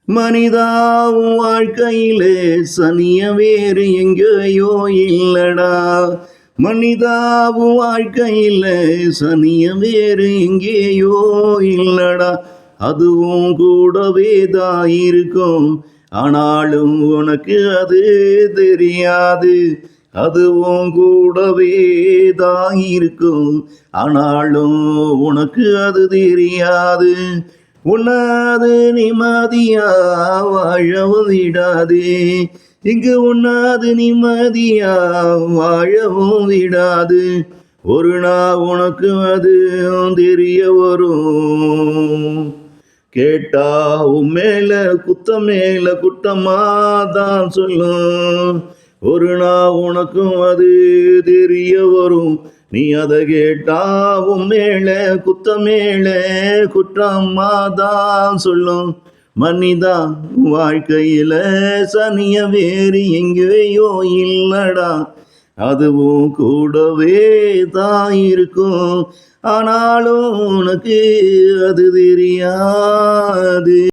மனிதாவும் வாழ்க்கையிலே சனிய வேறு எங்கேயோ இல்லடா. மனிதாவும் வாழ்க்கையில சனிய வேறு எங்கேயோ இல்லடா. அதுவும் கூடவே தான் இருக்கும், ஆனாலும் உனக்கு அது தெரியாது. அதுவும் கூடவே தான் இருக்கும், ஆனாலும் உனக்கு அது தெரியாது. உன்னாது நிம்மதியா வாழவும் விடாதே, இங்கு உன்னாது நிம்மதியா வாழவும் விடாது. ஒரு நாள் உனக்கு அது தெரிய வரும். கேட்டா உன் மேல குத்தம் மேல குற்றமாதான் சொல்லும். ஒரு நாள் உனக்கும் அது தெரிய வரும். நீ அதை கேட்டா உன் மேல குத்தம் மேல குற்றமாதான் சொல்லும். மனிதா வாழ்க்கையில சனிய வேறு எங்கேயோ இல்லடா. அதுவும் கூடவே தான் இருக்கும், ஆனாலும் உனக்கு அது தெரியாது.